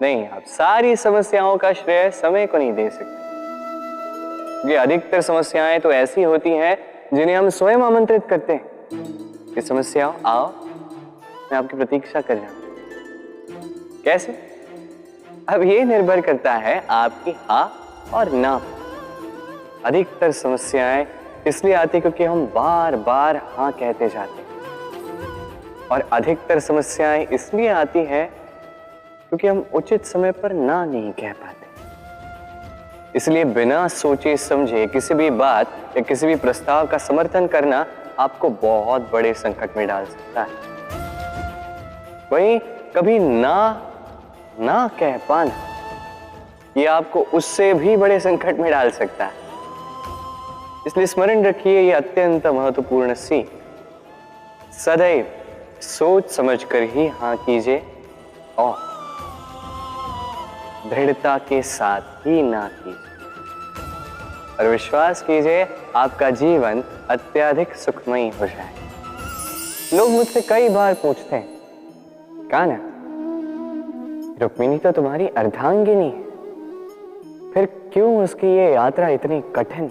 नहीं, आप सारी समस्याओं का श्रेय समय को नहीं दे सकते। ये अधिकतर समस्याएं तो ऐसी होती हैं जिन्हें हम स्वयं आमंत्रित करते हैं। ये समस्याओं आओ, मैं आपकी प्रतीक्षा कर रहा हूं। कैसे? अब ये निर्भर करता है आपकी हाँ और ना पर। अधिकतर समस्याएं इसलिए आती क्योंकि हम बार बार हाँ कहते जाते हैं, और अधिकतर समस्याएं इसलिए आती हैं क्योंकि हम उचित समय पर ना नहीं कह पाते। इसलिए बिना सोचे समझे किसी भी बात या किसी भी प्रस्ताव का समर्थन करना आपको बहुत बड़े संकट में डाल सकता है। वहीं कभी ना कह पाना ये आपको उससे भी बड़े संकट में डाल सकता है। इसलिए स्मरण रखिए, ये अत्यंत महत्वपूर्ण सीख। सदैव सोच समझकर ही हाँ कीजिए और दृढ़ता के साथ ही ना कीजिए, और विश्वास कीजिए आपका जीवन अत्यधिक सुखमयी हो जाए। लोग मुझसे कई बार पूछते हैं, कान्हा, रुक्मिणी तो तुम्हारी अर्धांगिनी है, फिर क्यों उसकी ये यात्रा इतनी कठिन?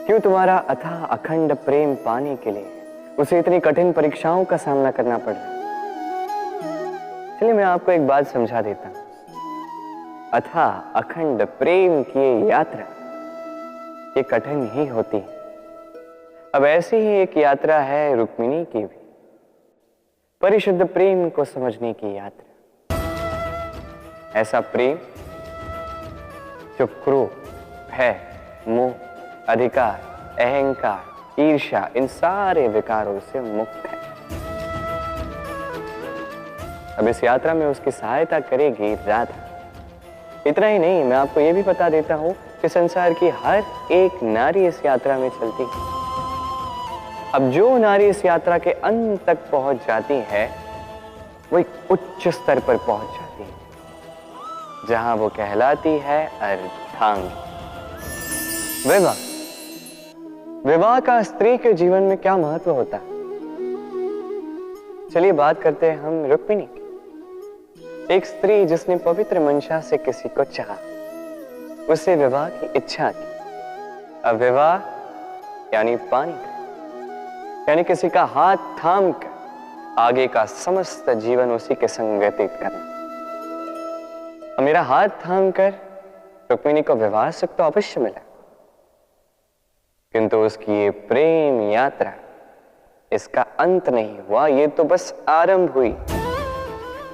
क्यों तुम्हारा अथाह अखंड प्रेम पाने के लिए उसे इतनी कठिन परीक्षाओं का सामना करना पड़ रहा? चलिए मैं आपको एक बात समझा देता हूं। अथाह अखंड प्रेम की ये यात्रा ये कठिन ही होती है। अब ऐसी ही एक यात्रा है रुक्मिणी की भी, परिशुद्ध प्रेम को समझने की यात्रा। ऐसा प्रेम जो क्रोध, भय, मोह, अधिकार, अहंकार, ईर्ष्या, इन सारे विकारों से मुक्त है। अब इस यात्रा में उसकी सहायता करेगी राधा। इतना ही नहीं, मैं आपको यह भी बता देता हूं कि संसार की हर एक नारी इस यात्रा में चलती है। अब जो नारी इस यात्रा के अंत तक पहुंच जाती है वो एक उच्च स्तर पर पहुंच जाती है, जहां वो कहलाती है अर्धांगिनी। विवाह का स्त्री के जीवन में क्या महत्व होता है? चलिए बात करते हैं हम रुक्मिणी की। एक स्त्री जिसने पवित्र मंशा से किसी को चाहा, उससे विवाह की इच्छा की। अब विवाह यानी पानी का, यानी किसी का हाथ थाम कर आगे का समस्त जीवन उसी के संग व्यतीत करना। अब मेरा हाथ थाम कर रुक्मिणी को विवाह सुख तो अवश्य मिला, किंतु उसकी ये प्रेम यात्रा इसका अंत नहीं हुआ, ये तो बस आरंभ हुई।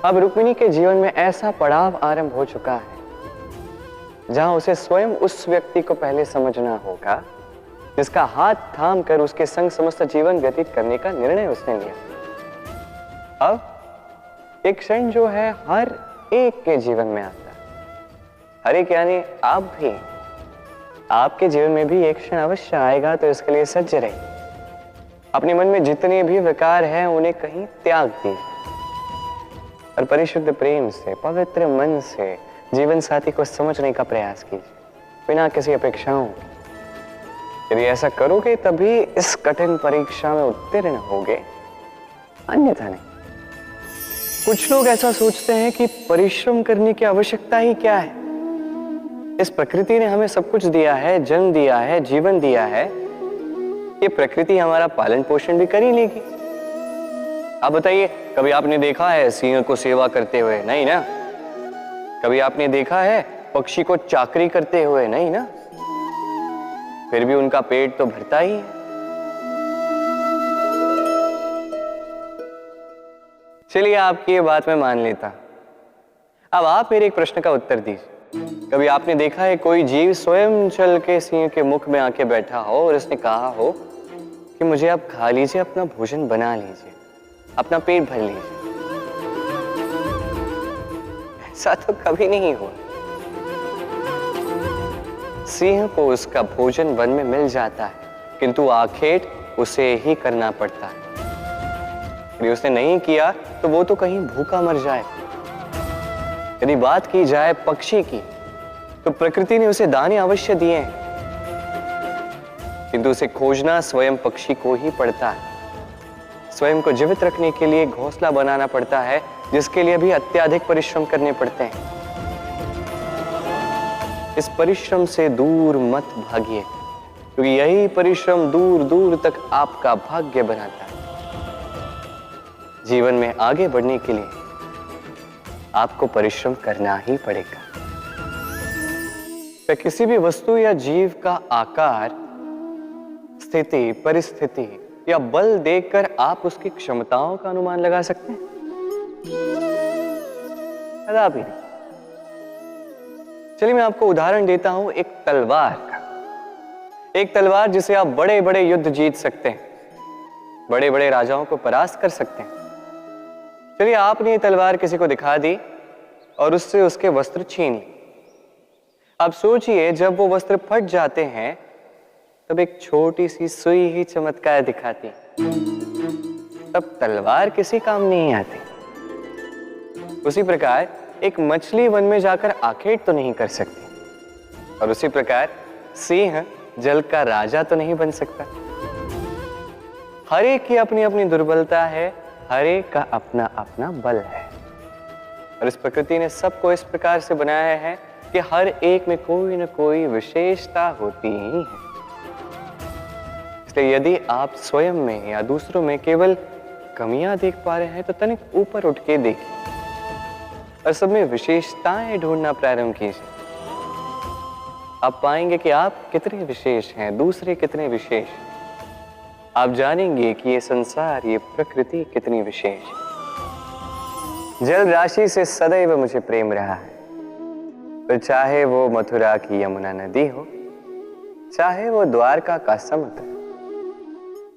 अब रुक्मिणी के जीवन में ऐसा पड़ाव आरंभ हो चुका है जहां उसे स्वयं उस व्यक्ति को पहले समझना होगा जिसका हाथ थाम कर उसके संग समस्त जीवन व्यतीत करने का निर्णय उसने लिया। अब एक क्षण जो है हर एक के जीवन में आता है, हर एक यानी आप भी, आपके जीवन में भी एक क्षण अवश्य आएगा, तो इसके लिए सज्ज रहिए। अपने मन में जितने भी विकार हैं उन्हें कहीं त्याग दीजिए और परिशुद्ध प्रेम से, पवित्र मन से जीवन साथी को समझने का प्रयास कीजिए, बिना किसी अपेक्षाओं के। यदि ऐसा करोगे तभी इस कठिन परीक्षा में उत्तीर्ण होगे, अन्यथा नहीं। कुछ लोग ऐसा सोचते हैं कि परिश्रम करने की आवश्यकता ही क्या है? इस प्रकृति ने हमें सब कुछ दिया है, जन्म दिया है, जीवन दिया है, ये प्रकृति हमारा पालन पोषण भी कर ही लेगी। आप बताइए, कभी आपने देखा है सिंह को सेवा करते हुए? नहीं ना। कभी आपने देखा है पक्षी को चाकरी करते हुए? नहीं ना। फिर भी उनका पेट तो भरता ही है। चलिए आपकी ये बात मैं मान लेता। अब आप मेरे एक प्रश्न का उत्तर दीजिए। कभी आपने देखा है कोई जीव स्वयं चल के सिंह के मुख में आके बैठा हो और उसने कहा हो कि मुझे आप खा लीजिए, अपना भोजन बना लीजिए, अपना पेट भर लीजिए? ऐसा तो कभी नहीं हुआ। सिंह को उसका भोजन वन में मिल जाता है, किंतु आखेट उसे ही करना पड़ता है। यदि उसने नहीं किया तो वो तो कहीं भूखा मर जाए। यदि बात की जाए पक्षी की, तो प्रकृति ने उसे दाने अवश्य दिए हैं, किंतु उसे खोजना स्वयं पक्षी को ही पड़ता है। स्वयं को जीवित रखने के लिए घोंसला बनाना पड़ता है, जिसके लिए भी अत्यधिक परिश्रम करने पड़ते हैं। इस परिश्रम से दूर मत भागिए, क्योंकि यही परिश्रम दूर दूर तक आपका भाग्य बनाता है। जीवन में आगे बढ़ने के लिए आपको परिश्रम करना ही पड़ेगा। तो किसी भी वस्तु या जीव का आकार, स्थिति, परिस्थिति या बल देखकर आप उसकी क्षमताओं का अनुमान लगा सकते हैं? कदापि नहीं। चलिए मैं आपको उदाहरण देता हूं एक तलवार का। एक तलवार जिसे आप बड़े बड़े युद्ध जीत सकते हैं, बड़े बड़े राजाओं को परास्त कर सकते हैं। चलिए आपने ये तलवार किसी को दिखा दी और उससे उसके वस्त्र छीन लिए। अब सोचिए, जब वो वस्त्र फट जाते हैं तब एक छोटी सी सुई ही चमत्कार दिखाती, तब तलवार किसी काम नहीं आती। उसी प्रकार एक मछली वन में जाकर आखेट तो नहीं कर सकती, और उसी प्रकार सिंह जल का राजा तो नहीं बन सकता। हर एक की अपनी अपनी दुर्बलता है, हर एक का अपना अपना बल है, और इस प्रकृति ने सबको इस प्रकार से बनाया है कि हर एक में कोई न कोई विशेषता होती ही है। इसलिए यदि आप स्वयं में या दूसरों में केवल कमियां देख पा रहे हैं तो तनिक ऊपर उठ के देखिए और सब में विशेषताएं ढूंढना प्रारंभ कीजिए। आप पाएंगे कि आप कितने विशेष हैं, दूसरे कितने विशेष हैं। आप जानेंगे कि ये संसार, ये प्रकृति कितनी विशेष है। जल राशि से सदैव मुझे प्रेम रहा है, तो चाहे वो मथुरा की यमुना नदी हो, चाहे वो द्वारका का समुद्र।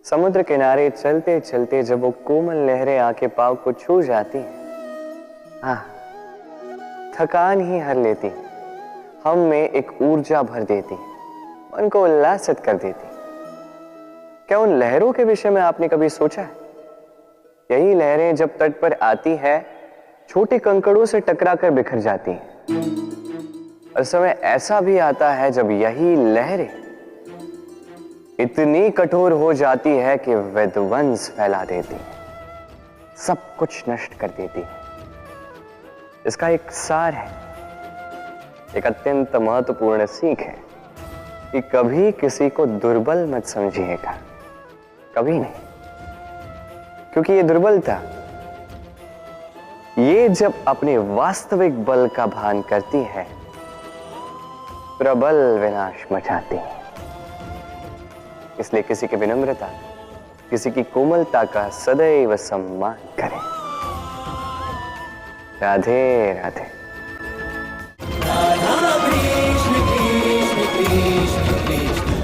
समुद्र किनारे चलते चलते जब वो कोमल लहरें आके पाँव को छू जाती हैं, हाँ, थकान ही हर लेती, हम में एक ऊर्जा भर देती, मन को उल्लासित कर देती। क्या उन लहरों के विषय में आपने कभी सोचा है? यही लहरें जब तट पर आती है, छोटे कंकड़ों से टकराकर बिखर जाती हैं, और समय ऐसा भी आता है जब यही लहरें इतनी कठोर हो जाती है कि विध्वंस फैला देती है, सब कुछ नष्ट कर देती है। इसका एक सार है, एक अत्यंत महत्वपूर्ण सीख है कि कभी किसी को दुर्बल मत समझिएगा, कभी नहीं। क्योंकि ये दुर्बलता, ये जब अपने वास्तविक बल का भान करती है, प्रबल विनाश मचाती है। इसलिए किसी की विनम्रता, किसी की कोमलता का सदैव सम्मान करें। राधे राधे। राधा कृष्ण कृष्ण कृष्ण कृष्ण